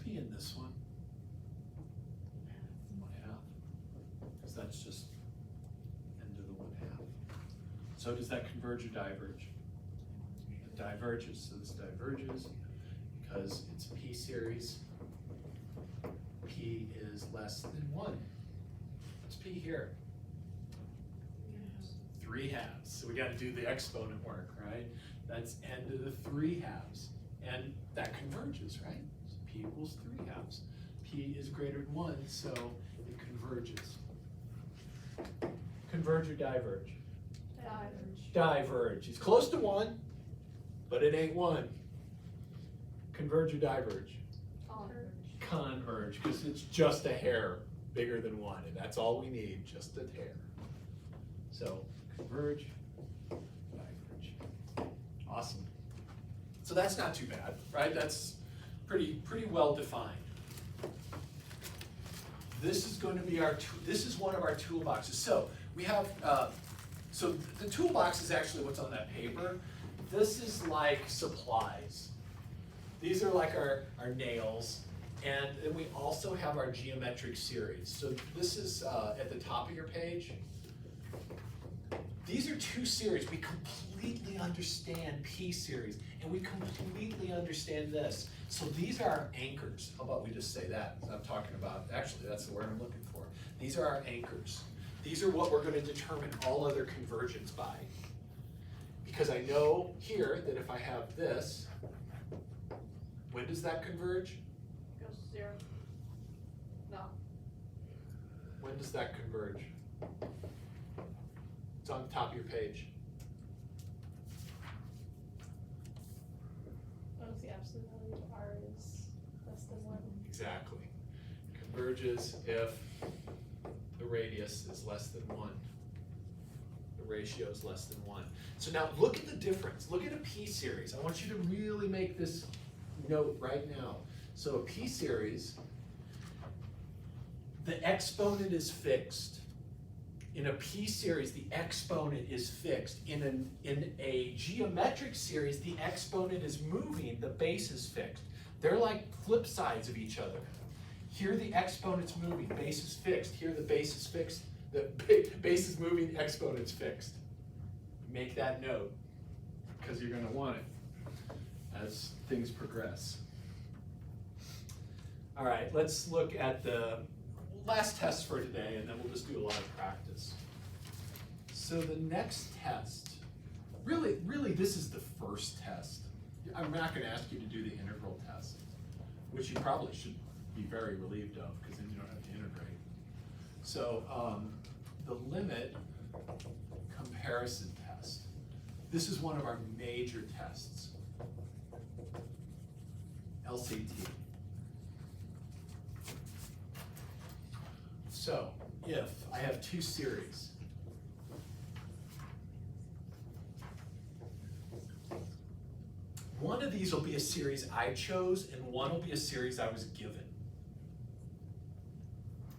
P in this one. 1/2. Because that's just end of the 1/2. So does that converge or diverge? It diverges, so this diverges because it's a P series. P is less than 1. What's P here? 3/2. So we gotta do the exponent work, right? That's n to the 3/2. And that converges, right? So P equals 3/2. P is greater than 1, so it converges. Converge or diverge? Diverge. Diverge. It's close to 1, but it ain't 1. Converge or diverge? Converge. Converge, because it's just a hair bigger than 1, and that's all we need, just a hair. So converge, diverge. Awesome. So that's not too bad, right? That's pretty well defined. This is going to be this is one of our toolboxes. So we have, so the toolbox is actually what's on that paper. This is like supplies. These are like our nails. And then we also have our geometric series. So this is at the top of your page. These are two series. We completely understand P series, and we completely understand this. So these are our anchors. How about we just say that? I'm talking about, actually, that's the word I'm looking for. These are our anchors. These are what we're going to determine all other convergence by. Because I know here that if I have this, when does that converge? Goes to 0. No. When does that converge? It's on the top of your page. What if the absolute value of R is less than 1? Exactly. Converges if the radius is less than 1. The ratio is less than 1. So now look at the difference. Look at a P series. I want you to really make this note right now. So a P series, the exponent is fixed. In a P series, the exponent is fixed. In a geometric series, the exponent is moving, the base is fixed. They're like flip sides of each other. Here the exponent's moving, base is fixed. Here the base is fixed, the base is moving, the exponent's fixed. Make that note, because you're gonna want it as things progress. All right, let's look at the last test for today, and then we'll just do a lot of practice. So the next test, really this is the first test. I'm not gonna ask you to do the integral test, which you probably should be very relieved of, because then you don't have to integrate. So the limit comparison test. This is one of our major tests. LCT. if I have two series. One of these will be a series I chose, and one will be a series I was given.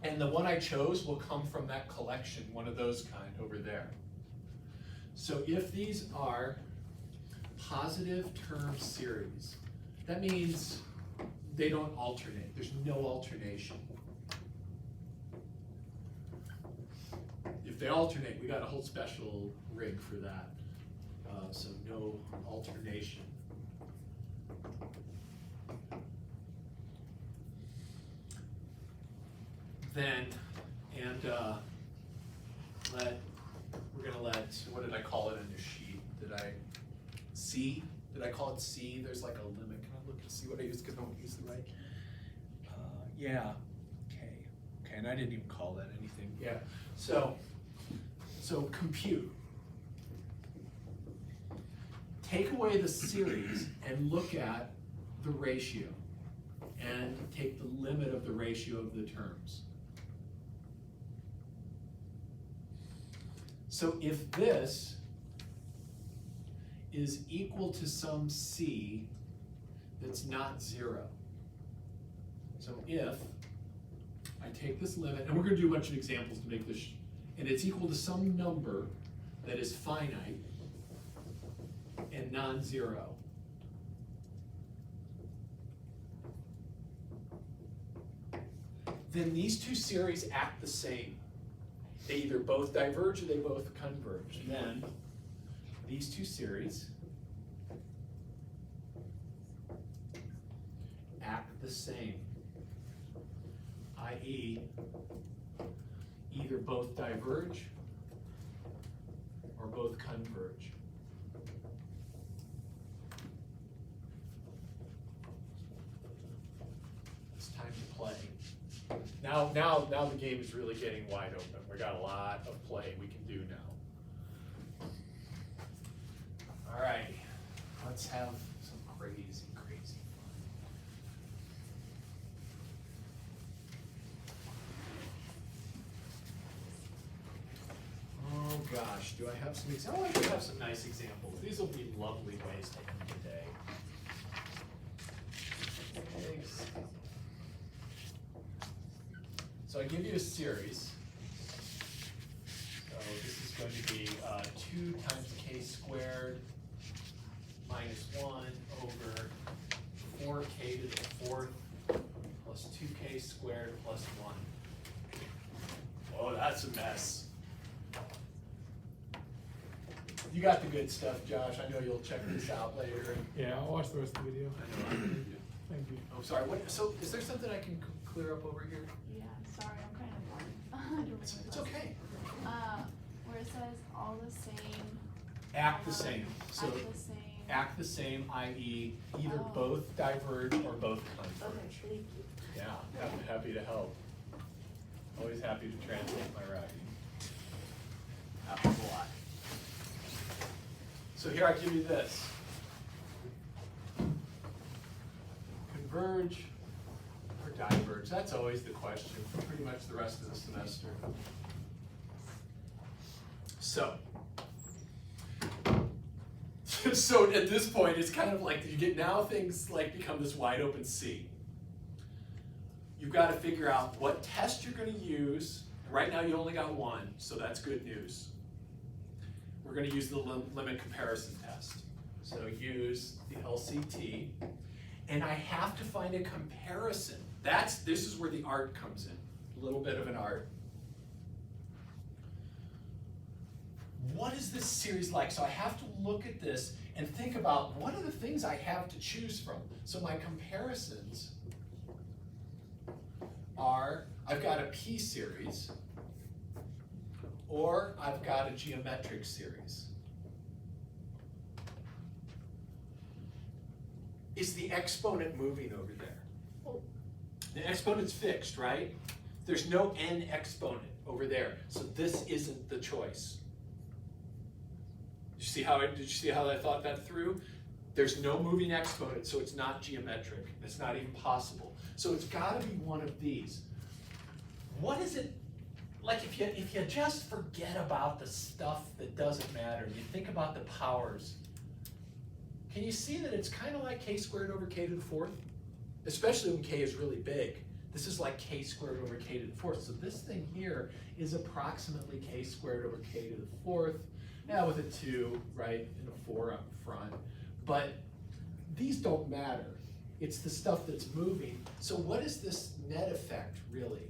And the one I chose will come from that collection, one of those kind over there. So if these are positive term series, that means they don't alternate. There's no alternation. If they alternate, we got a whole special rig for that. So no alternation. Then, and we're gonna let, what did I call it on your sheet? C? Did I call it C? There's like a limit. Can I look and see what I used, because I don't use the right? Yeah, K. Okay, and I didn't even call that anything. Yeah, so compute. Take away the series and look at the ratio, and take the limit of the ratio of the terms. So if this is equal to some C that's not 0, so if I take this limit, and we're going to do a bunch of examples to make this, and it's equal to some number that is finite and non-zero, then these two series act the same. They either both diverge or they both converge. Then these two series act the same, i.e. either both diverge or both converge. It's time to play. Now the game is really getting wide open. We got a lot of play we can do now. All right, let's have some crazy fun. Oh gosh, do I have some examples? Oh, I do have some nice examples. These will be lovely ways to end the day. Thanks. So I give you a series. So this is going to be 2 times k squared minus 1 over 4k to the 4th plus 2k squared plus 1. Oh, that's a mess. You got the good stuff, Josh. I know you'll check this out later. Yeah, I'll watch the rest of the video. I know I'm gonna do. Thank you. Oh, sorry. What? So, is there something I can clear up over here? Yeah, sorry, I'm kind of blind. I don't It's remember. okay. Where it says all the same. Act the same. So, Act the same. act the same, i.e. either Oh. both diverge or both Okay, converge. thank you. Yeah, I'm happy to help. Always happy to translate my writing. Happens a lot. So here I give you this. Converge or diverge? That's always the question for pretty much the rest of the semester. So, so at this point, it's kind of like you get now things like become this wide open sea. You've got to figure out what test you're going to use. Right now, you only got one, so that's good news. We're going to use the limit comparison test. So use the LCT, and I have to find a comparison. This is where the art comes in, a little bit of an art. What is this series like? So I have to look at this and think about what are the things I have to choose from. So my comparisons are, I've got a P series, or I've got a geometric series. Is the exponent moving over there? The exponent's fixed, right? There's no n exponent over there, so this isn't the choice. Did you see how I thought that through? There's no moving exponent, so it's not geometric. It's not even possible. So it's got to be one of these. What is it? like if you just forget about the stuff that doesn't matter, you think about the powers, can you see that it's kind of like k squared over k to the fourth? Especially when k is really big. This is like k squared over k to the fourth. So this thing here is approximately k squared over k to the fourth. Now with a 2, right, and a 4 up front. But these don't matter. It's the stuff that's moving. So what is this net effect, really?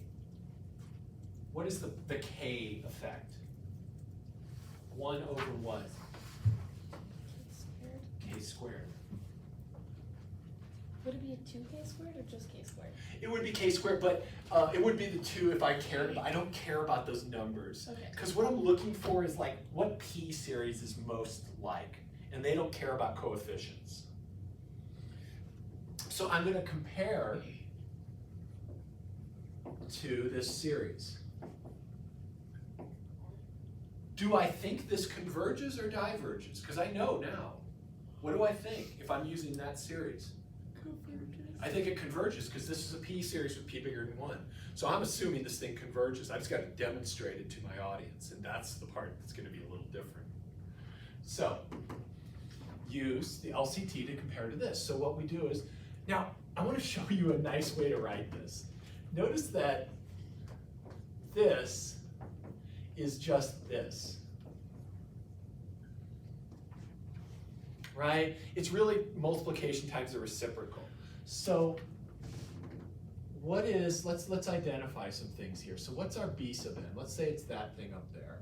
What is the k effect? 1 over what? K squared. Would it be a 2k squared or just k squared? It would be k squared, but it would be the 2 if I cared about. I don't care about those numbers. Okay. Because what I'm looking for is like what p series is most like, and they don't care about coefficients. So I'm going to compare to this series. Do I think this converges or diverges? Because I know now. What do I think if I'm using that series? I think it converges because this is a p series with p bigger than 1. So I'm assuming this thing converges. I've just got to demonstrate it to my audience, and that's the part that's going to be a little different. So use the LCT to compare to this. So what we do is, now I want to show you a nice way to write this. Notice that this is just this. Right? It's really multiplication times the reciprocal. So what is, let's identify some things here. So what's our b sub n? Let's say it's that thing up there.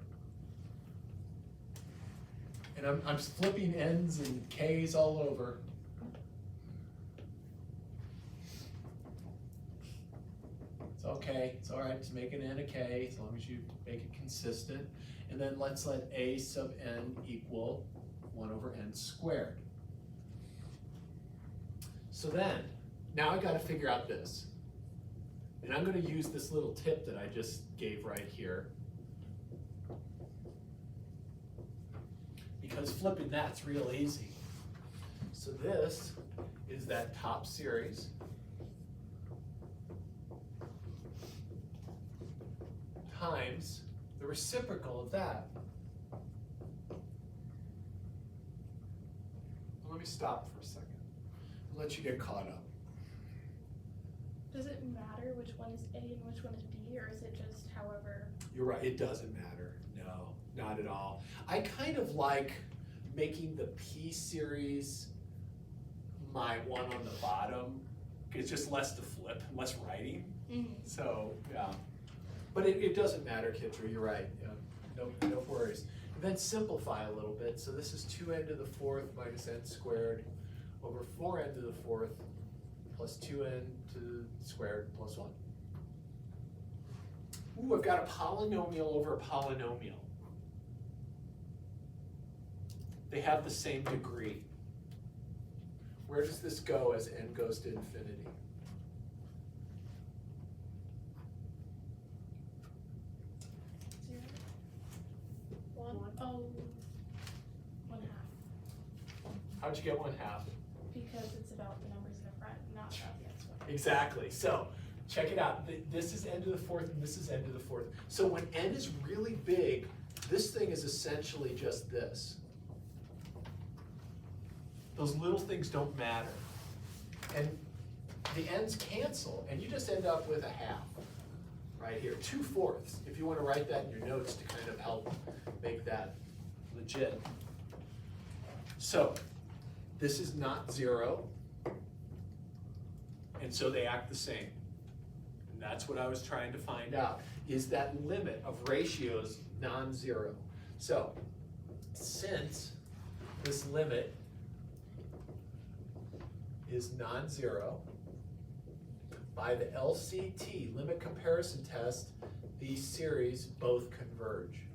And I'm flipping n's and k's all over. It's okay, it's all right, just make an n a k as long as you make it consistent. And then let's let a sub n equal 1 over n squared. So then, now I gotta figure out this. And I'm gonna use this little tip that I just gave right here. Because flipping that's real easy. So this is that top series times the reciprocal of that. Let me stop for a second and let you get caught up. Does it matter which one is A and which one is B, or is it just however? You're right, it doesn't matter. No, not at all. I kind of like making the P series my one on the bottom. It's just less to flip, less writing. Mm-hmm. So, yeah. But it doesn't matter, Kitra, you're right. Yeah. No worries. And then simplify a little bit. So this is 2n to the 4th minus n squared over 4n to the 4th plus 2n to the squared plus 1. Ooh, I've got a polynomial over a polynomial. They have the same degree. Where does this go as n goes to infinity? Zero. 1. Oh, 1/2. How'd you get 1/2? Because it's about the numbers in the front, not about the exponent. Exactly. So check it out. This is n to the 4th and this is n to the 4th. So when n is really big, this thing is essentially just this. Those little things don't matter. And the n's cancel, and you just end up with a half right here, 2/4, if you want to write that in your notes to kind of help make that legit. So this is not 0, and so they act the same. And that's what I was trying to find out, is that limit of ratios non-zero. So since this limit is non-zero, by the LCT, limit comparison test, these series both converge.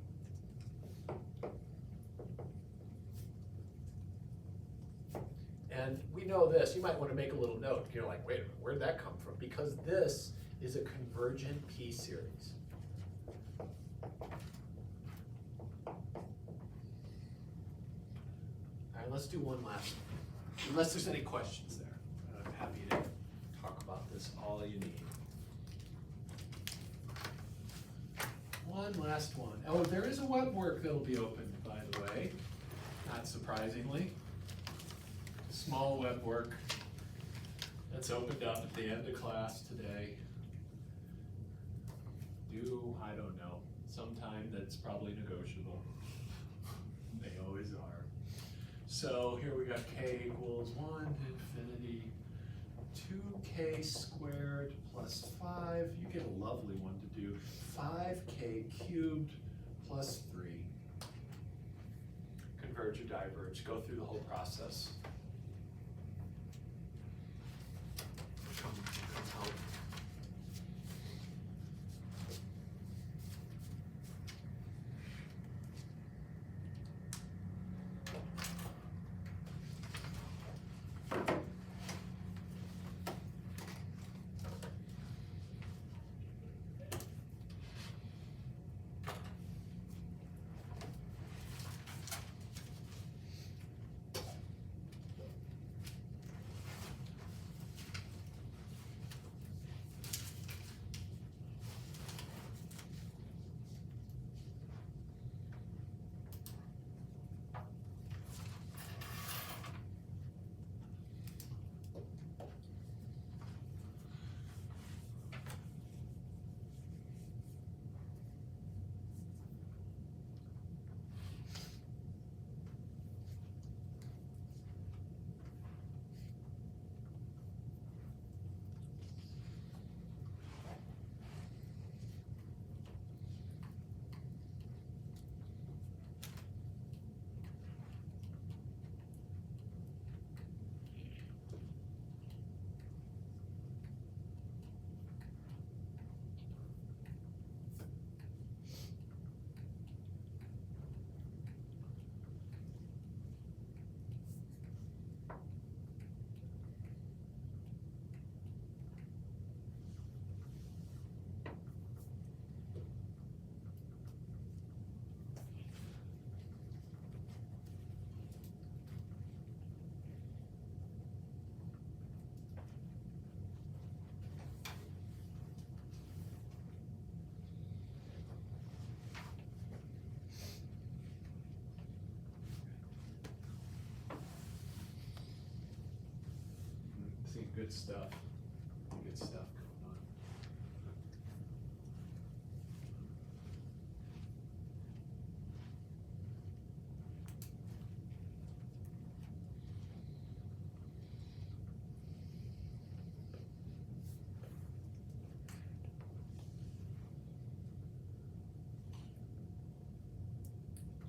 And we know this, you might want to make a little note, you're like, wait a minute, where'd that come from? Because this is a convergent P series. All right, let's do one last one, unless there's any questions there. I'm happy to talk about this all you need. One last one. Oh, there is a web work that'll be opened, by the way, not surprisingly. Small web work that's opened up at the end of class today. Due, I don't know, sometime that's probably negotiable. They always are. So here we got k equals 1 to infinity 2k squared plus 5. You get a lovely one to do. 5k cubed plus 3. Converge or diverge. Go through the whole process. Come help. See, good stuff. Good stuff going on.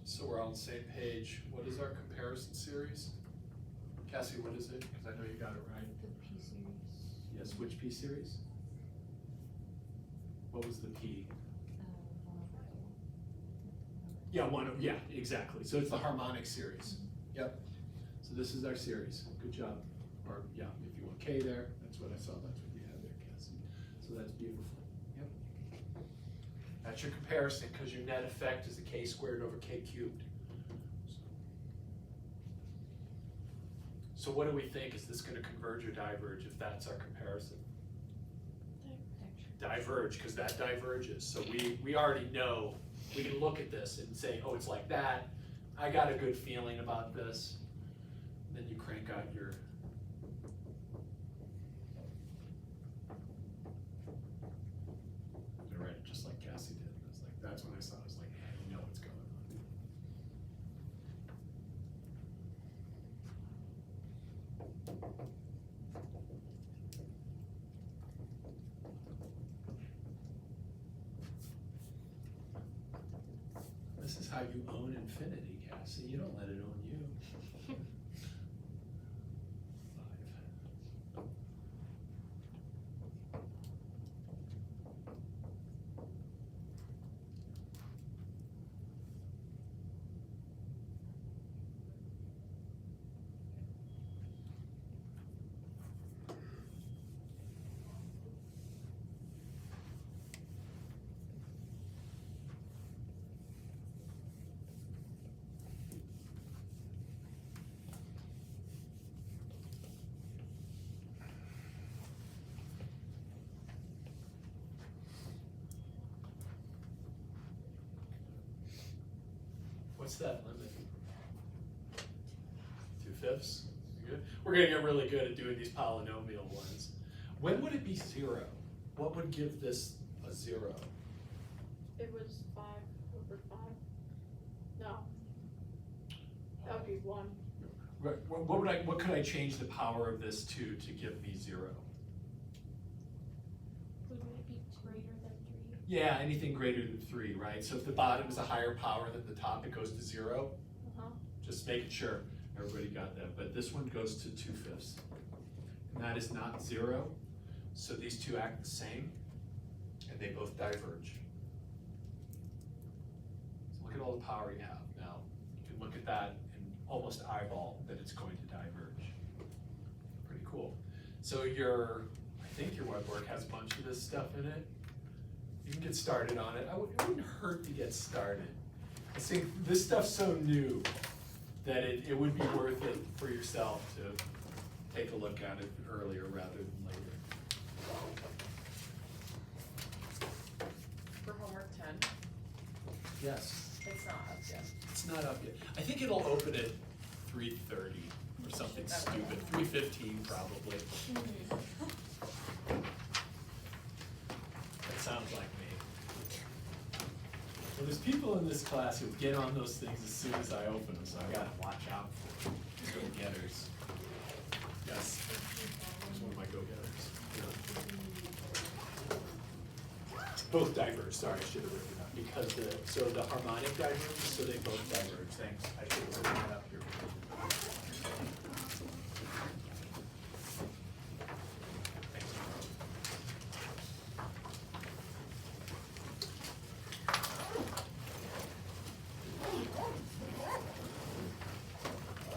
So we're on the same page. What is our comparison series? Cassie, what is it? Because I know you got it right. The P series. Yes, which P series? What was the P? Yeah, yeah, exactly. So it's the harmonic series. Yep. So this is our series. Good job. Or yeah, if you want K there, that's what I saw. That's what you had there, Cassie. So that's beautiful. Yep. That's your comparison because your net effect is the K squared over K cubed. So what do we think? Is this going to converge or diverge if that's our comparison? Diverge, because that diverges. So we already know, we can look at this and say, oh, it's like that. I got a good feeling about this. Then you crank out your I read it just like Cassie did. I was like, that's when I saw it. I was like, I know what's going on. This is how you own infinity, Cassie. You don't let it own you. 5. What's that limit? 2/5? You good? We're gonna get really good at doing these polynomial ones. When would it be 0? What would give this a 0? It was 5/5. No. That would be 1. What could I change the power of this to give me 0? Would it be greater than 3? Yeah, anything greater than 3, right? So if the bottom is a higher power than the top, it goes to 0. Uh-huh. Just making sure everybody got that. But this one goes to 2/5. And that is not 0. So these two act the same, and they both diverge. So look at all the power you have. Now, you can look at that and almost eyeball that it's going to diverge. Pretty cool. So I think your web work has a bunch of this stuff in it. You can get started on it. It wouldn't hurt to get started. I think this stuff's so new that it would be worth it for yourself to take a look at it earlier rather than later. For homework 10, Yes. it's not up yet. It's not up yet. I think it'll open at 3:30 or something stupid, 3:15 probably. That sounds like me. Well, there's people in this class who get on those things as soon as I open them, so I gotta watch out for them. Go-getters. Yes. Here's one of my go-getters. Both diverge, sorry, I should have written it up, because so the harmonic diverges, so they both diverge, thanks, I should have written that up.